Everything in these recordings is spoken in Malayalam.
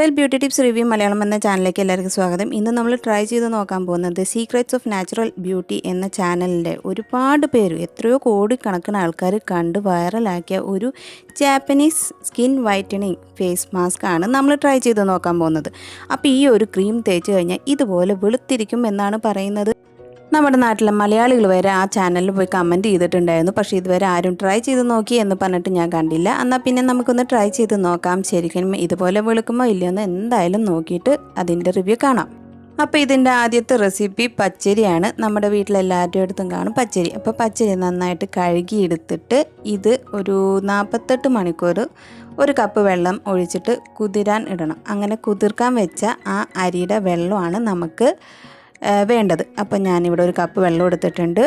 Viral Beauty Tips Review Malayalam എന്ന ചാനലിലേക്ക് എല്ലാവർക്കും സ്വാഗതം. ഇന്ന് നമ്മൾ ട്രൈ ചെയ്ത് നോക്കാൻ പോകുന്നത് സീക്രറ്റ്സ് ഓഫ് നാച്ചുറൽ ബ്യൂട്ടി എന്ന ചാനലിലെ ഒരുപാട് പേര് എത്രയോ കോടിക്കണക്കിന് ആൾക്കാർ കണ്ട് വൈറലാക്കിയ ഒരു Japanese skin whitening face mask ആണ് നമ്മൾ ട്രൈ ചെയ്ത് നോക്കാൻ പോകുന്നത്. അപ്പോൾ ഈ ഒരു ക്രീം തേച്ച് കഴിഞ്ഞാൽ ഇതുപോലെ വെളുത്തിരിക്കും എന്നാണ് പറയുന്നത്. നമ്മുടെ നാട്ടിലെ മലയാളികൾ വരെ ആ ചാനലിൽ പോയി കമൻറ്റ് ചെയ്തിട്ടുണ്ടായിരുന്നു. പക്ഷേ ഇതുവരെ ആരും ട്രൈ ചെയ്ത് നോക്കി എന്ന് പറഞ്ഞിട്ട് ഞാൻ കണ്ടില്ല. എന്നാൽ പിന്നെ നമുക്കൊന്ന് ട്രൈ ചെയ്ത് നോക്കാം. ശരിക്കും ഇതുപോലെ വെളുക്കുമോ ഇല്ലയെന്ന് എന്തായാലും നോക്കിയിട്ട് അതിൻ്റെ റിവ്യൂ കാണാം. അപ്പോൾ ഇതിൻ്റെ ആദ്യത്തെ റെസിപ്പി പച്ചരിയാണ്. നമ്മുടെ വീട്ടിലെല്ലാവരുടെ അടുത്തും കാണും പച്ചരി. അപ്പോൾ പച്ചരി നന്നായിട്ട് കഴുകിയെടുത്തിട്ട് ഇത് ഒരു 48 മണിക്കൂർ ഒരു കപ്പ് വെള്ളം ഒഴിച്ചിട്ട് കുതിരാൻ ഇടണം. അങ്ങനെ കുതിർക്കാൻ വെച്ച ആ അരിയുടെ വെള്ളമാണ് നമുക്ക് വേണ്ടത്. അപ്പോൾ ഞാനിവിടെ ഒരു കപ്പ് വെള്ളം എടുത്തിട്ടുണ്ട്.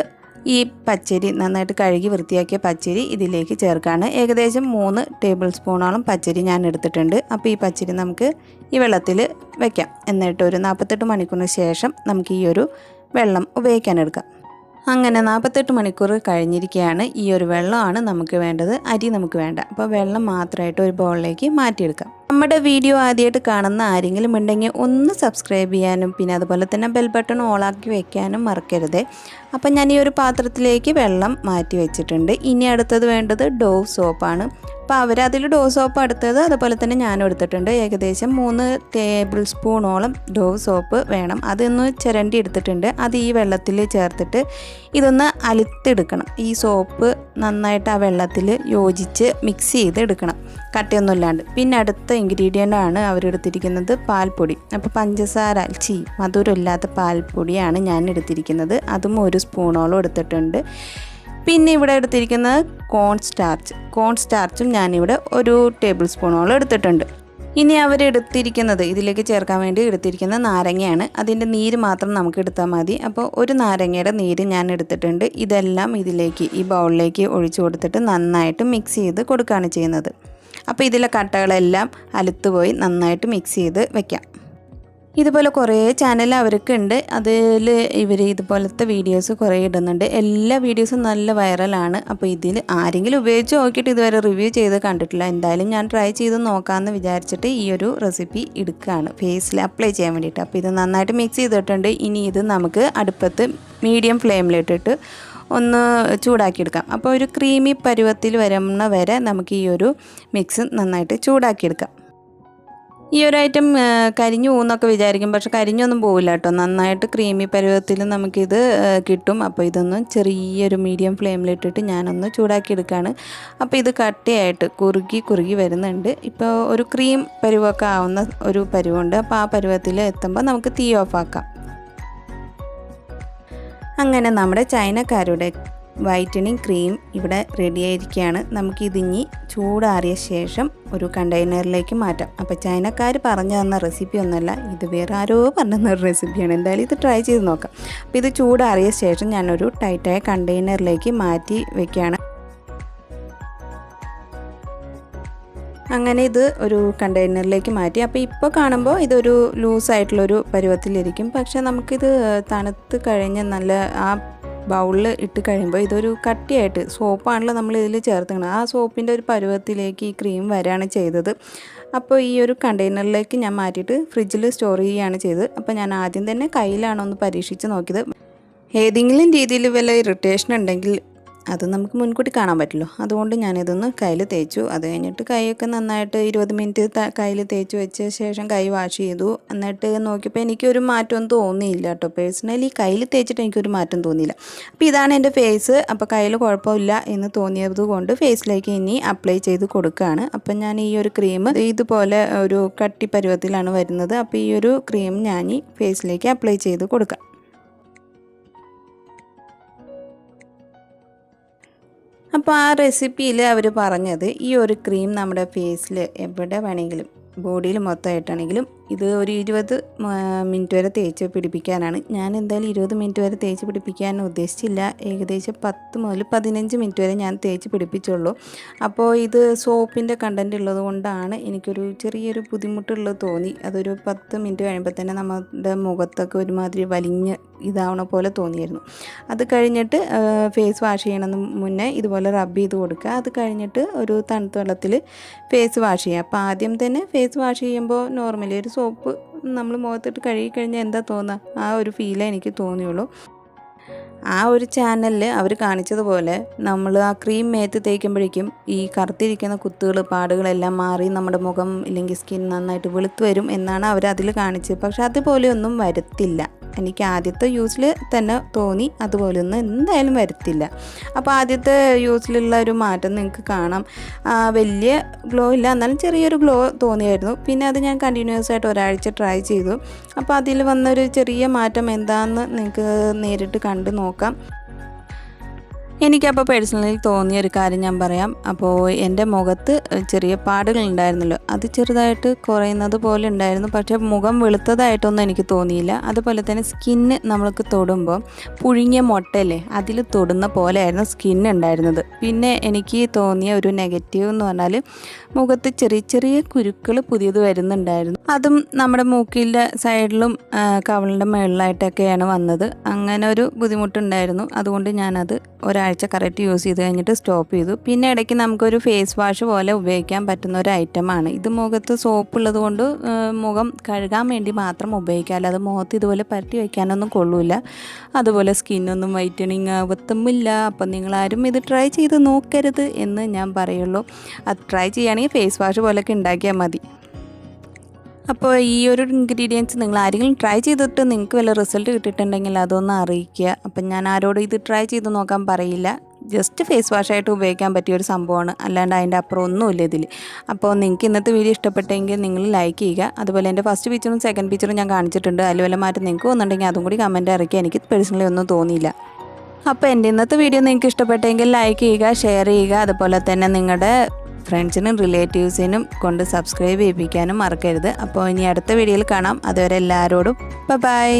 ഈ പച്ചരി നന്നായിട്ട് കഴുകി വൃത്തിയാക്കിയ പച്ചരി ഇതിലേക്ക് ചേർക്കാണ്. ഏകദേശം 3 ടേബിൾ സ്പൂണോളം പച്ചരി ഞാൻ എടുത്തിട്ടുണ്ട്. അപ്പോൾ ഈ പച്ചരി നമുക്ക് ഈ വെള്ളത്തിൽ വയ്ക്കാം. എന്നിട്ട് ഒരു 48 മണിക്കൂറിന് ശേഷം നമുക്ക് ഈ ഒരു വെള്ളം ഉപയോഗിക്കാനെടുക്കാം. അങ്ങനെ 48 മണിക്കൂർ കഴിഞ്ഞിരിക്കുകയാണ്. ഈ ഒരു വെള്ളമാണ് നമുക്ക് വേണ്ടത്, അരി നമുക്ക് വേണ്ട. അപ്പോൾ വെള്ളം മാത്രമായിട്ട് ഒരു ബൗളിലേക്ക് മാറ്റിയെടുക്കാം. നമ്മുടെ വീഡിയോ ആദ്യമായിട്ട് കാണുന്ന ആരെങ്കിലും ഉണ്ടെങ്കിൽ ഒന്ന് സബ്സ്ക്രൈബ് ചെയ്യാനും പിന്നെ അതുപോലെ തന്നെ ബെൽ ബട്ടൺ ഓളാക്കി വെക്കാനും മറക്കരുത്. അപ്പം ഞാൻ ഈ ഒരു പാത്രത്തിലേക്ക് വെള്ളം മാറ്റി വെച്ചിട്ടുണ്ട്. ഇനി അടുത്തത് വേണ്ടത് ഡോവ് സോപ്പാണ്. അപ്പോൾ അവരതിൽ ഡോവ് സോപ്പ് എടുത്തത് അതുപോലെ തന്നെ ഞാനും എടുത്തിട്ടുണ്ട്. ഏകദേശം 3 ടേബിൾ സ്പൂണോളം ഡോവ് സോപ്പ് വേണം. അതൊന്ന് ചിരണ്ടി എടുത്തിട്ടുണ്ട്. അത് ഈ വെള്ളത്തിൽ ചേർത്തിട്ട് ഇതൊന്ന് അലുത്തെടുക്കണം. ഈ സോപ്പ് നന്നായിട്ട് ആ വെള്ളത്തിൽ യോജിച്ച് മിക്സ് ചെയ്ത് എടുക്കണം, കട്ടയൊന്നും ഇല്ലാണ്ട്. പിന്നെ അടുത്ത ഇൻഗ്രീഡിയൻ്റ് ആണ് അവരെടുത്തിരിക്കുന്നത് പാൽപ്പൊടി. അപ്പോൾ പഞ്ചസാര മധുരമില്ലാത്ത പാൽപ്പൊടിയാണ് ഞാൻ എടുത്തിരിക്കുന്നത്. അതും 1 സ്പൂണോളം എടുത്തിട്ടുണ്ട്. പിന്നെ ഇവിടെ എടുത്തിരിക്കുന്നത് കോൺ സ്റ്റാർച്ചും ഞാനിവിടെ 1 ടേബിൾ സ്പൂണോളം എടുത്തിട്ടുണ്ട്. ഇനി അവരെടുത്തിരിക്കുന്നത് ഇതിലേക്ക് ചേർക്കാൻ വേണ്ടി എടുത്തിരിക്കുന്ന നാരങ്ങയാണ്. അതിൻ്റെ നീര് മാത്രം നമുക്ക് എടുത്താൽ മതി. അപ്പോൾ ഒരു നാരങ്ങയുടെ നീര് ഞാൻ എടുത്തിട്ടുണ്ട്. ഇതെല്ലാം ഇതിലേക്ക് ഈ ബൗളിലേക്ക് ഒഴിച്ചു കൊടുത്തിട്ട് നന്നായിട്ട് മിക്സ് ചെയ്ത് കൊടുക്കുകയാണ് ചെയ്യുന്നത്. അപ്പോൾ ഇതിലെ കട്ടകളെല്ലാം അലുത്തുപോയി നന്നായിട്ട് മിക്സ് ചെയ്ത് വെക്കാം. ഇതുപോലെ കുറേ ചാനൽ അവർക്കുണ്ട്. അതിൽ ഇവർ ഇതുപോലത്തെ വീഡിയോസ് കുറേ ഇടുന്നുണ്ട്. എല്ലാ വീഡിയോസും നല്ല വൈറലാണ്. അപ്പോൾ ഇതിൽ ആരെങ്കിലും ഉപയോഗിച്ച് നോക്കിയിട്ട് ഇതുവരെ റിവ്യൂ ചെയ്ത് കണ്ടിട്ടില്ല. എന്തായാലും ഞാൻ ട്രൈ ചെയ്ത് നോക്കാമെന്ന് വിചാരിച്ചിട്ട് ഈ ഒരു റെസിപ്പി എടുക്കുകയാണ് ഫേസിൽ അപ്ലൈ ചെയ്യാൻ വേണ്ടിയിട്ട്. അപ്പോൾ ഇത് നന്നായിട്ട് മിക്സ് ചെയ്തിട്ടുണ്ട്. ഇനി ഇത് നമുക്ക് അടുപ്പത്ത് മീഡിയം ഫ്ലെയിമിലിട്ടിട്ട് ഒന്ന് ചൂടാക്കിയെടുക്കാം. അപ്പോൾ ഒരു ക്രീമി പരുവത്തിൽ വരുന്ന വരെ നമുക്ക് ഈ ഒരു മിക്സ് നന്നായിട്ട് ചൂടാക്കിയെടുക്കാം. ഈ ഒരു ഐറ്റം കരിഞ്ഞു പോകുന്നൊക്കെ വിചാരിക്കും, പക്ഷെ കരിഞ്ഞൊന്നും പോവില്ല കേട്ടോ. നന്നായിട്ട് ക്രീമി പരുവത്തിൽ നമുക്കിത് കിട്ടും. അപ്പോൾ ഇതൊന്ന് ചെറിയൊരു മീഡിയം ഫ്ലെയിമിലിട്ടിട്ട് ഞാനൊന്ന് ചൂടാക്കിയെടുക്കുകയാണ്. അപ്പോൾ ഇത് കട്ടിയായിട്ട് കുറുകി വരുന്നുണ്ട്. ഇപ്പോൾ ഒരു ക്രീം പരുവമൊക്കെ ആവുന്ന ഒരു പരുവുണ്ട്. അപ്പോൾ ആ പരുവത്തിൽ എത്തുമ്പോൾ നമുക്ക് തീ ഓഫാക്കാം. അങ്ങനെ നമ്മുടെ ചൈനക്കാരുടെ വൈറ്റനിങ് ക്രീം ഇവിടെ റെഡി ആയിരിക്കുകയാണ്. നമുക്കിതിഞ്ഞി ചൂടാറിയ ശേഷം ഒരു കണ്ടെയ്നറിലേക്ക് മാറ്റാം. അപ്പോൾ ചൈനക്കാർ പറഞ്ഞു തന്ന റെസിപ്പി ഒന്നുമല്ല, ഇത് വേറെ ആരോ പറഞ്ഞു തന്ന ഒരു റെസിപ്പിയാണ്. എന്തായാലും ഇത് ട്രൈ ചെയ്ത് നോക്കാം. അപ്പോൾ ഇത് ചൂടാറിയ ശേഷം ഞാനൊരു ടൈറ്റായ കണ്ടെയ്നറിലേക്ക് മാറ്റി വയ്ക്കുകയാണ്. അങ്ങനെ ഇത് ഒരു കണ്ടെയ്നറിലേക്ക് മാറ്റി. അപ്പോൾ ഇപ്പോൾ കാണുമ്പോൾ ഇതൊരു ലൂസായിട്ടുള്ളൊരു പരുവത്തിലിരിക്കും. പക്ഷേ നമുക്കിത് തണുത്ത് കഴിഞ്ഞ് നല്ല ആ ബൗളിൽ ഇട്ട് കഴിയുമ്പോൾ ഇതൊരു കട്ടിയായിട്ട് സോപ്പാണല്ലോ നമ്മൾ ഇതിൽ ചേർത്തുന്നത്. ആ സോപ്പിൻ്റെ ഒരു പരുവത്തിലേക്ക് ഈ ക്രീം വരികയാണ് ചെയ്തത്. അപ്പോൾ ഈ ഒരു കണ്ടെയ്നറിലേക്ക് ഞാൻ മാറ്റിയിട്ട് ഫ്രിഡ്ജിൽ സ്റ്റോർ ചെയ്യുകയാണ് ചെയ്തത്. അപ്പോൾ ഞാൻ ആദ്യം തന്നെ കയ്യിലാണ് ഒന്ന് പരീക്ഷിച്ച് നോക്കിയത്. ഏതെങ്കിലും രീതിയിൽ വല്ല ഇറിറ്റേഷൻ ഉണ്ടെങ്കിൽ അത് നമുക്ക് മുൻകൂട്ടി കാണാൻ പറ്റുമല്ലോ. അതുകൊണ്ട് ഞാനിതൊന്ന് കയ്യിൽ തേച്ചു. അത് കഴിഞ്ഞിട്ട് കൈയൊക്കെ നന്നായിട്ട് 20 മിനിറ്റ് കയ്യിൽ തേച്ച് വെച്ച ശേഷം കൈ വാഷ് ചെയ്തു. എന്നിട്ട് നോക്കിയപ്പോൾ എനിക്കൊരു മാറ്റമൊന്നും തോന്നിയില്ല കേട്ടോ. പേഴ്സണലി കയ്യിൽ തേച്ചിട്ട് എനിക്കൊരു മാറ്റം തോന്നിയില്ല. അപ്പോൾ ഇതാണ് എൻ്റെ ഫേസ്. അപ്പോൾ കയ്യിൽ കുഴപ്പമില്ല എന്ന് തോന്നിയത് കൊണ്ട് ഫേസിലേക്ക് ഇനി അപ്ലൈ ചെയ്ത് കൊടുക്കുകയാണ്. അപ്പം ഞാൻ ഈ ഒരു ക്രീം ഇതുപോലെ ഒരു കട്ടി പരുവത്തിലാണ് വരുന്നത്. അപ്പോൾ ഈ ഒരു ക്രീം ഞാൻ ഈ ഫേസിലേക്ക് അപ്ലൈ ചെയ്ത് കൊടുക്കാം. അപ്പോൾ ആ റെസിപ്പിയിൽ അവർ പറഞ്ഞത് ഈ ഒരു ക്രീം നമ്മുടെ ഫേസിൽ എവിടെ വേണമെങ്കിലും ബോഡിയിൽ മൊത്തമായിട്ടാണെങ്കിലും ഇത് ഒരു 20 മിനിറ്റ് വരെ തേച്ച് പിടിപ്പിക്കാനാണ്. ഞാൻ എന്തായാലും 20 മിനിറ്റ് വരെ തേച്ച് പിടിപ്പിക്കാൻ ഉദ്ദേശിച്ചില്ല. ഏകദേശം 10 മുതൽ 15 മിനിറ്റ് വരെ ഞാൻ തേച്ച് പിടിപ്പിച്ചുള്ളൂ. അപ്പോൾ ഇത് സോപ്പിൻ്റെ കണ്ടൻറ്റ് ഉള്ളത് കൊണ്ടാണ് എനിക്കൊരു ചെറിയൊരു ബുദ്ധിമുട്ടുള്ളത് തോന്നി. അതൊരു 10 മിനിറ്റ് കഴിയുമ്പോൾ തന്നെ നമ്മുടെ മുഖത്തൊക്കെ ഒരുമാതിരി വലിഞ്ഞ് ഇതാവണ പോലെ തോന്നിയായിരുന്നു. അത് കഴിഞ്ഞിട്ട് ഫേസ് വാഷ് ചെയ്യണമെന്ന് മുന്നേ ഇതുപോലെ റബ്ബ് ചെയ്ത് കൊടുക്കുക. അത് കഴിഞ്ഞിട്ട് ഒരു തണുത്ത വെള്ളത്തിൽ ഫേസ് വാഷ് ചെയ്യുക. അപ്പോൾ ആദ്യം തന്നെ ഫേസ് വാഷ് ചെയ്യുമ്പോൾ നോർമലി ഒരു സോപ്പ് നമ്മൾ മുഖത്തിട്ട് കഴുകിക്കഴിഞ്ഞാൽ എന്താ തോന്നുക, ആ ഒരു ഫീലേ എനിക്ക് തോന്നിയുള്ളൂ. ആ ഒരു ചാനലിൽ അവർ കാണിച്ചതുപോലെ നമ്മൾ ആ ക്രീം മേത്ത് തേക്കുമ്പോഴേക്കും ഈ കറുത്തിരിക്കുന്ന കുത്തുകൾ പാടുകളെല്ലാം മാറി നമ്മുടെ മുഖം ഇല്ലെങ്കിൽ സ്കിൻ നന്നായിട്ട് വെളുത്ത് വരും എന്നാണ് അവർ അതിൽ കാണിച്ചത്. പക്ഷെ അതുപോലെയൊന്നും വരത്തില്ല. എനിക്ക് ആദ്യത്തെ യൂസിൽ തന്നെ തോന്നി അതുപോലെയൊന്നും എന്തായാലും വരത്തില്ല. അപ്പോൾ ആദ്യത്തെ യൂസിലുള്ള ഒരു മാറ്റം നിങ്ങൾക്ക് കാണാം. വലിയ ഗ്ലോ ഇല്ല, എന്നാലും ചെറിയൊരു ഗ്ലോ തോന്നിയായിരുന്നു. പിന്നെ അത് ഞാൻ കണ്ടിന്യൂസ് ആയിട്ട് ഒരാഴ്ച ട്രൈ ചെയ്തു. അപ്പോൾ അതിൽ വന്നൊരു ചെറിയ മാറ്റം എന്താണെന്ന് നിങ്ങൾക്ക് നേരിട്ട് കണ്ട് നോക്കാം. എനിക്കപ്പോൾ പേഴ്സണലി തോന്നിയൊരു കാര്യം ഞാൻ പറയാം. അപ്പോൾ എൻ്റെ മുഖത്ത് ചെറിയ പാടുകൾ ഉണ്ടായിരുന്നല്ലോ, അത് ചെറുതായിട്ട് കുറയുന്നത് പോലെ ഉണ്ടായിരുന്നു. പക്ഷേ മുഖം വെളുത്തതായിട്ടൊന്നും എനിക്ക് തോന്നിയില്ല. അതുപോലെ തന്നെ സ്കിന്ന് നമ്മൾക്ക് തൊടുമ്പോൾ പുഴുങ്ങിയ മുട്ടയല്ലേ അതിൽ തൊടുന്ന പോലെയായിരുന്നു സ്കിന്ന് ഉണ്ടായിരുന്നത്. പിന്നെ എനിക്ക് തോന്നിയ ഒരു നെഗറ്റീവ് എന്ന് പറഞ്ഞാൽ മുഖത്ത് ചെറിയ ചെറിയ കുരുക്കൾ പുതിയത് വരുന്നുണ്ടായിരുന്നു. അതും നമ്മുടെ മൂക്കിൻ്റെ സൈഡിലും കവിളിൻ്റെ മുകളിലായിട്ടൊക്കെയാണ് വന്നത്. അങ്ങനെ ഒരു ബുദ്ധിമുട്ടുണ്ടായിരുന്നു. അതുകൊണ്ട് ഞാനത് ഒരാഴ്ച കറക്റ്റ് യൂസ് ചെയ്ത് കഴിഞ്ഞിട്ട് സ്റ്റോപ്പ് ചെയ്തു. പിന്നെ ഇടയ്ക്ക് നമുക്കൊരു ഫേസ് വാഷ് പോലെ ഉപയോഗിക്കാൻ പറ്റുന്ന ഒരു ഐറ്റമാണ് ഇത്. മുഖത്ത് സോപ്പ് ഉള്ളത് കൊണ്ട് മുഖം കഴുകാൻ വേണ്ടി മാത്രം ഉപയോഗിക്കാം, അത് മുഖത്ത് ഇതുപോലെ പരട്ടി വയ്ക്കാനൊന്നും കൊള്ളില്ല. അതുപോലെ സ്കിന്നൊന്നും വൈറ്റനിങ് ആവത്തുമില്ല. അപ്പം നിങ്ങളാരും ഇത് ട്രൈ ചെയ്ത് നോക്കരുത് എന്ന് ഞാൻ പറയുള്ളൂ. അത് ട്രൈ ചെയ്യുകയാണെങ്കിൽ ഫേസ് വാഷ് പോലെയൊക്കെ ഉണ്ടാക്കിയാൽ മതി. അപ്പോൾ ഈ ഒരു ഇൻഗ്രീഡിയൻസ് നിങ്ങൾ ആരെങ്കിലും ട്രൈ ചെയ്തിട്ട് നിങ്ങൾക്ക് വല്ല റിസൾട്ട് കിട്ടിയിട്ടുണ്ടെങ്കിൽ അതൊന്ന് അറിയിക്കുക. അപ്പം ഞാൻ ആരോടും ഇത് ട്രൈ ചെയ്ത് നോക്കാൻ പറയില്ല. ജസ്റ്റ് ഫേസ് വാഷായിട്ട് ഉപയോഗിക്കാൻ പറ്റിയ ഒരു സംഭവമാണ്, അല്ലാണ്ട് അതിൻ്റെ അപ്പുറം ഒന്നുമില്ല ഇതിൽ. അപ്പോൾ നിങ്ങൾക്ക് ഇന്നത്തെ വീഡിയോ ഇഷ്ടപ്പെട്ടെങ്കിൽ നിങ്ങൾ ലൈക്ക് ചെയ്യുക. അതുപോലെ എൻ്റെ ഫസ്റ്റ് പിക്ചറും സെക്കൻഡ് പിക്ചറും ഞാൻ കാണിച്ചിട്ടുണ്ട്. അതിൽ വല്ല മാറ്റം നിങ്ങൾക്ക് തോന്നുന്നുണ്ടെങ്കിൽ അതും കൂടി കമൻറ്റ് അറിയിക്കുക. എനിക്ക് പേഴ്സണലി ഒന്നും തോന്നിയില്ല. അപ്പോൾ എൻ്റെ ഇന്നത്തെ വീഡിയോ നിങ്ങൾക്ക് ഇഷ്ടപ്പെട്ടെങ്കിൽ ലൈക്ക് ചെയ്യുക, ഷെയർ ചെയ്യുക. അതുപോലെ തന്നെ നിങ്ങളുടെ ഫ്രണ്ട്സിനും റിലേറ്റീവ്സിനും കൊണ്ട് സബ്സ്ക്രൈബ് ചെയ്യിപ്പിക്കാനും മറക്കരുത്. അപ്പോൾ ഇനി അടുത്ത വീഡിയോയിൽ കാണാം. അതുവരെ എല്ലാവരോടും ബൈ.